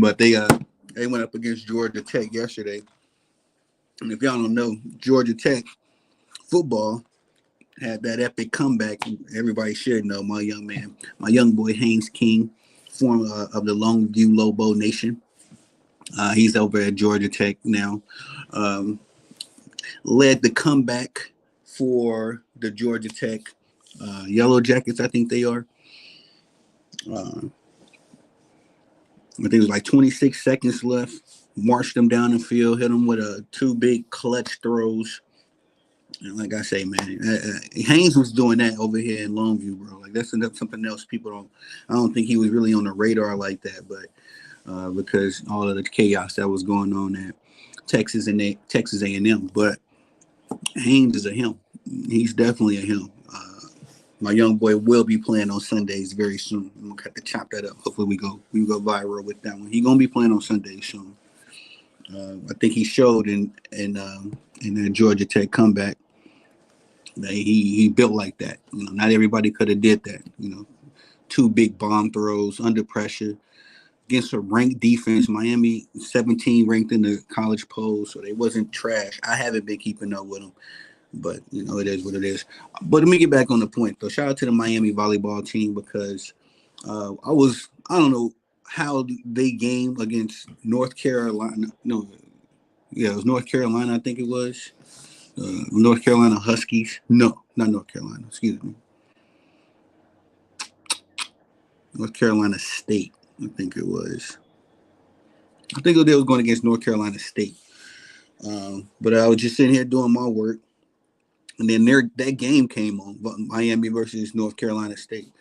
But they went up against Georgia Tech yesterday. And if y'all don't know, Georgia Tech football had that epic comeback. Everybody should know my young man, my young boy Haynes King, former of the Longview Lobo Nation. He's over at Georgia Tech now. Um, Led the comeback for the Georgia Tech Yellow Jackets. I think they are. Uh, I think it was like 26 seconds left. Marched them down the field, hit them with two big clutch throws. And like I say, man, Haynes was doing that over here in Longview, bro. Like that's something else people don't. I don't think he was really on the radar like that, but because all of the chaos that was going on at Texas A&M, but Haynes is a him. He's definitely a him. My young boy will be playing on Sundays very soon. I'm gonna have to chop that up. Hopefully we go viral with that one. He gonna be playing on Sundays soon. I think he showed in that Georgia Tech comeback that he built like that. Not everybody could have did that. Two big bomb throws under pressure against a ranked defense. Miami 17 ranked in the college poll, so they wasn't trash. I haven't been keeping up with them, but it is what it is. But let me get back on the point though. Shout out to the Miami volleyball team because I don't know how they game against North Carolina. No, yeah, it was North Carolina. I think it was North Carolina Huskies. No, not North Carolina. Excuse me, North Carolina State. I think it was. I think they was going against North Carolina State. But I was just sitting here doing my work, and then that game came on, Miami versus North Carolina State,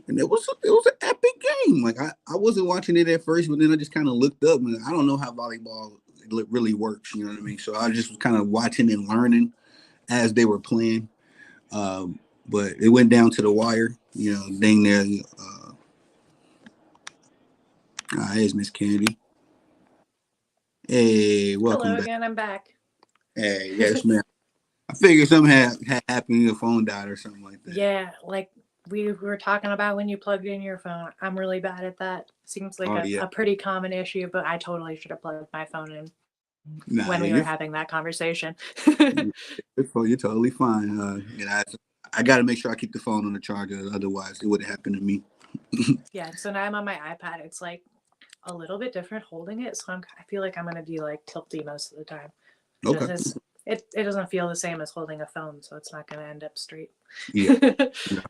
and it was an epic game. Like I wasn't watching it at first, but then I just kind of looked up, and I don't know how volleyball really works. You know what I mean? So I just was kind of watching and learning as they were playing. But it went down to the wire. You know, dang there. Here's Miss Candy. Hey, welcome Hello back. again. I'm back. Hey, yes, ma'am. I figured something had happened. Your phone died or something like that. Yeah, like we were talking about when you plugged in your phone. I'm really bad at that. Seems like Oh a, yeah. a pretty common issue, but I totally should have plugged my phone in Nah, when yeah, we were having that conversation. you're totally fine. I got to make sure I keep the phone on the charger. Otherwise, it would have happened to me. Yeah, so now I'm on my iPad. It's like a little bit different holding it, so I feel like I'm gonna be like tilty most of the time. Okay. Just as it doesn't feel the same as holding a phone, so it's not gonna end up straight. Yeah. Yeah.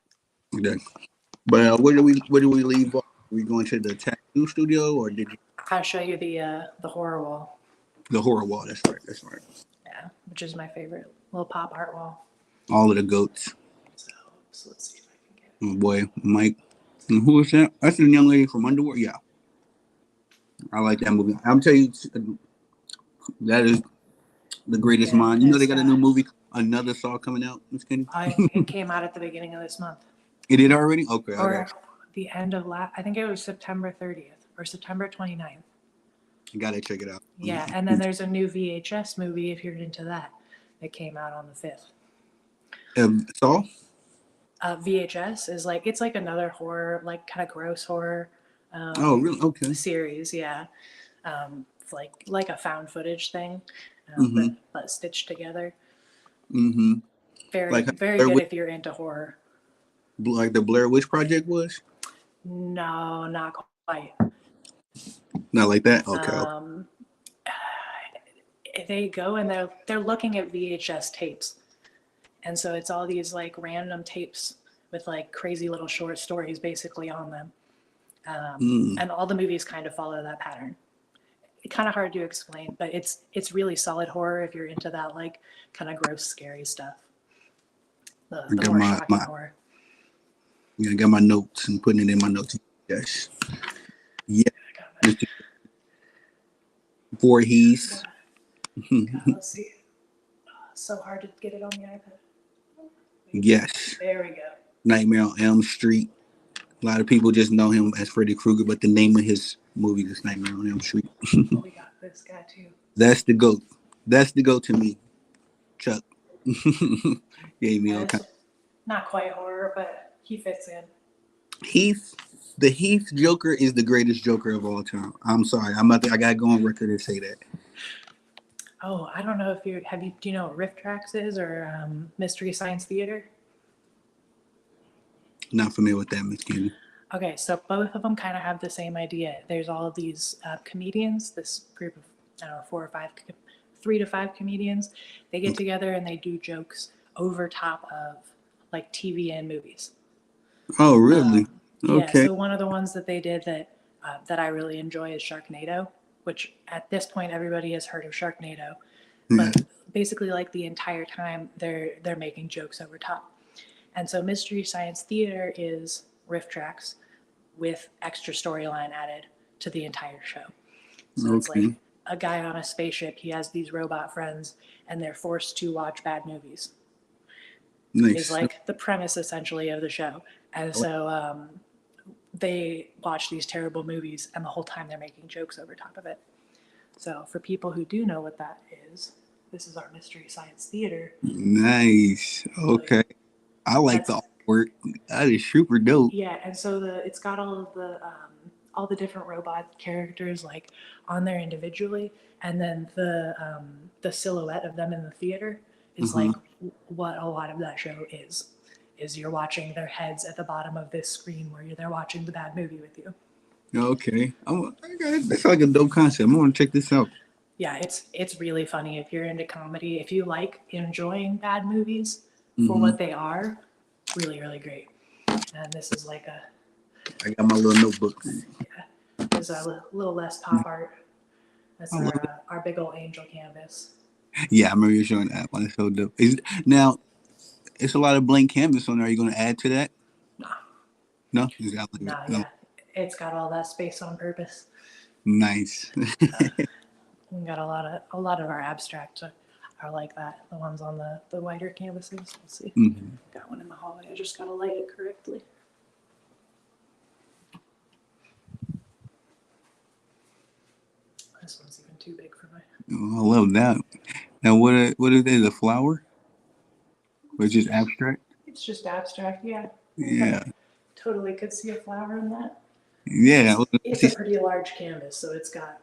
Okay. But where do we leave off? Are we going to the tattoo studio or did you I'll show you the horror wall. the horror wall? That's right. That's right. Yeah, which is my favorite little pop art wall. All of the goats. So let's see if I can get. Oh boy, Mike. And who is that? That's the young lady from Underworld. Yeah, I like that movie. I'm telling you, that is the greatest Yeah, mind. You know they it's got a new movie, another Saw coming out. Miss Kenny. it came out at the beginning of this month, It did already. Okay, I or got the end of last. I think it was September 30th or September 29th. you. Gotta check it out. Yeah, and then there's a new VHS movie if you're into that. It came out on the 5th. Saw. VHS is like it's like another horror, like kind of gross horror Oh, really? Okay. series. Yeah, it's like a found footage thing, Mm-hmm. but stitched together. Mm-hmm. Very Like how very Blair good Witch, if you're into horror. like the Blair Witch Project was. No, not quite. Not like that. Okay. Um, they go and they're looking at VHS tapes, and so it's all these like random tapes with like crazy little short stories basically on them, Mm. and all the movies kind of follow that pattern. It's kind of hard to explain, but it's really solid horror if you're into that like kind of gross, scary stuff. I The got more my shocking horror. yeah, I got my notes and putting it in my notes. Yes. Yeah. Mr. Voorhees. Let's see. So hard to get it on the iPad. Yes. There we go. Nightmare on Elm Street. A lot of people just know him as Freddy Krueger, but the name of his movie is Nightmare on Elm Street. Oh, we got this guy too. That's the goat. That's the goat to me. Chuck. Gave me all It's kind. not quite horror, but he fits in. Heath. The Heath Joker is the greatest Joker of all time. I'm sorry. I gotta go on record and say that. Oh, I don't know if do you know what Rift Tracks is or Mystery Science Theater? Not familiar with that, Miss Candy. Okay, so both of them kind of have the same idea. There's all of these comedians, this group of, I don't know, 3 to 5 comedians. They get together and they do jokes over top of like TV and movies. Oh, really? Yeah, Okay. so one of the ones that they did that I really enjoy is Sharknado, which at this point everybody has heard of Sharknado. Yeah. But basically like the entire time they're making jokes over top. And so Mystery Science Theater is riff tracks with extra storyline added to the entire show. So it's like Okay. a guy on a spaceship, he has these robot friends, and they're forced to watch bad movies. Is Nice. like the premise essentially of the show. And so they watch these terrible movies, and the whole time they're making jokes over top of it. So for people who do know what that is, this is our Mystery Science Theater. Nice. Okay. I like the artwork. That is super dope. Yeah, and so it's got all the different robot characters like on there individually, and then the silhouette of them in the theater is like what a lot of that show is. Is you're watching their heads at the bottom of this screen where they're watching the bad movie with you. Okay. That's like a dope concept. I'm gonna check this out. Yeah, it's really funny if you're into comedy. If you like enjoying bad movies for what they are, really really great. And this is like I got my little notebook. there's a little less pop art. That's our big old angel canvas. Yeah, I remember you showing that one. It's so dope. Now, it's a lot of blank canvas on there. Are you going to add to that? No, No? Is that like no, yeah. It's got all that space on purpose. nice? We got a lot of our abstracts are like that. The ones on the wider canvases. Let's see. Mhm. Got one in the hallway. I just gotta light it correctly. This one's even too big for my. Oh, I love that. Now, what is it? A flower? Or just abstract? It's just abstract, yeah. Yeah. Totally could see a flower in that. Yeah. It's a pretty large canvas, so it's got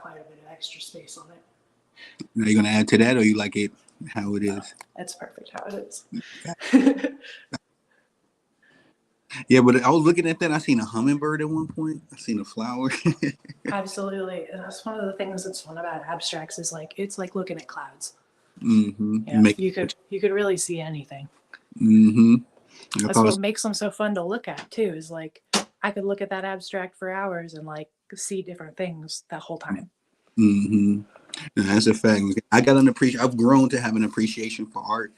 quite a bit of extra space on it. Are you going to add to that, or you like it how it is? That's perfect how it is. Yeah, but I was looking at that. I seen a hummingbird at one point. I seen a flower. Absolutely. And that's one of the things that's fun about abstracts is like it's like looking at clouds. Mm-hmm. Yeah, you could really see anything. Mm-hmm. That's what makes them so fun to look at too. Is like I could look at that abstract for hours and like see different things that whole time. Mm-hmm. That's a fact. I got an appreciation. I've grown to have an appreciation for art.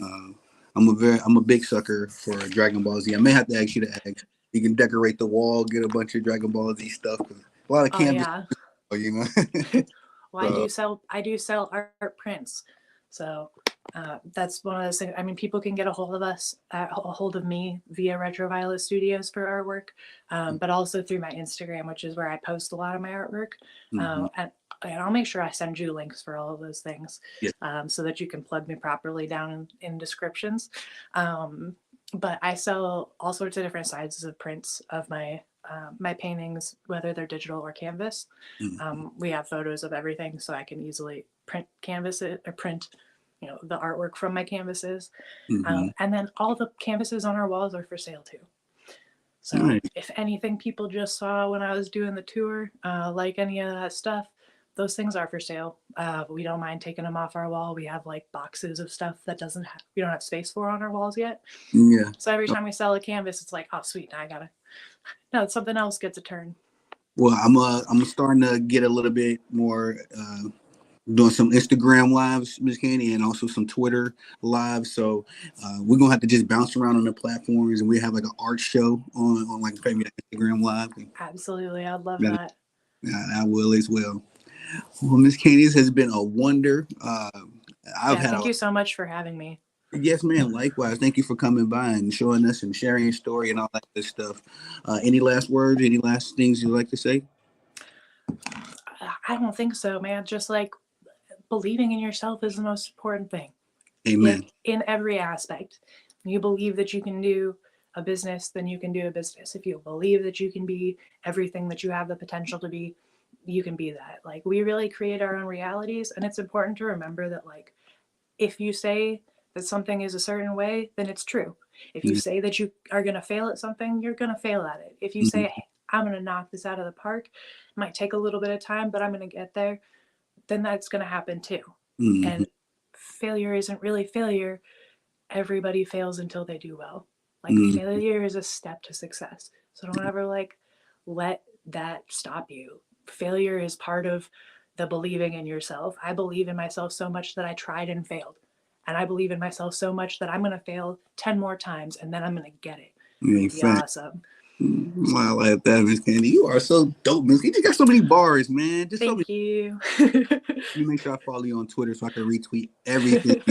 Uh, I'm a big sucker for Dragon Ball Z. I may have to ask you to ask. You can decorate the wall, get a bunch of Dragon Ball Z stuff. 'Cause a lot of Oh canvas, yeah. you know. Well, I do sell art prints, so that's one of those things. I mean, people can get a hold of us, a hold of me via Retroviolet Studios for artwork, but also through my Instagram, which is where I post a lot of my artwork. Mm-hmm. And I'll make sure I send you links for all of those things, Yeah. so that you can plug me properly down in descriptions. But I sell all sorts of different sizes of prints of my paintings, whether they're digital or canvas. Mm-hmm. We have photos of everything, so I can easily print canvases or print, the artwork from my canvases. Mm-hmm. And then all the canvases on our walls are for sale too. So Nice. if anything people just saw when I was doing the tour, like any of that stuff, those things are for sale. We don't mind taking them off our wall. We have like boxes of stuff that we don't have space for on our walls yet. Yeah. So every time we sell a canvas, it's like, oh sweet, now I gotta, no, something else gets a turn. Well, I'm starting to get a little bit more doing some Instagram lives, Miss Candy, and also some Twitter lives. So we're gonna have to just bounce around on the platforms, and we have like an art show on like maybe the Instagram live. Absolutely, I'd love Yeah, that. I will as well. Well, Miss Candy, this has been a wonder. I've Yeah, had thank a you so much for having me. yes, man. Likewise, thank you for coming by and showing us and sharing your story and all that good stuff. Any last words? Any last things you'd like to say? I don't think so, man. Just like believing in yourself is the most important thing. Amen. Like in every aspect. You believe that you can do a business, then you can do a business. If you believe that you can be everything that you have the potential to be, you can be that. Like we really create our own realities, and it's important to remember that like if you say that something is a certain way, then it's true. If you Yeah. say that you are going to fail at something, you're going to fail at it. If you say, Mm-hmm. hey, I'm going to knock this out of the park, it might take a little bit of time, but I'm going to get there, then that's going to happen too. Mm-hmm. And failure isn't really failure. Everybody fails until they do well. Like Mm-hmm. failure is a step to success. So don't ever like let that stop you. Failure is part of the believing in yourself. I believe in myself so much that I tried and failed. And I believe in myself so much that I'm going to fail 10 more times and then I'm going to get it. In It'll be fact. awesome. Wow, like that, Miss Candy. You are so dope, Miss Candy. You got so many bars, man. Just so many. Thank you. You make sure I follow you on Twitter so I can retweet everything.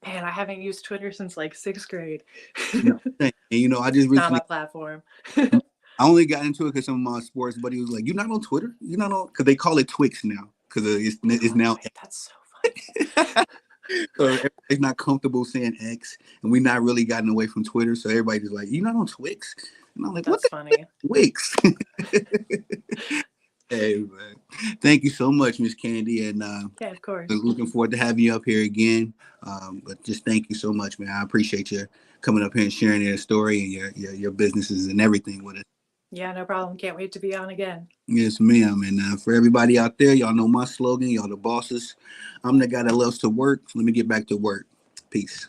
Man, I haven't used Twitter since like sixth grade. No, and I just Not my recently, platform. I only got into it because some of my sports buddy was like, "You're not on Twitter? You're not on?" Because they call it Twix now because it's now. That's so funny. So everybody's not comfortable saying X, and we're not really gotten away from Twitter. So everybody's like, "You're not on Twix?" And I'm like, "What That's the funny. Twix?" Hey, man. Thank you so much, Miss Candy, and Yeah, of course. looking forward to having you up here again. But just thank you so much, man. I appreciate you coming up here and sharing your story and your businesses and everything with us. Yeah, no problem. Can't wait to be on again. Yes, ma'am. And for everybody out there, y'all know my slogan. Y'all the bosses. I'm the guy that loves to work. Let me get back to work. Peace.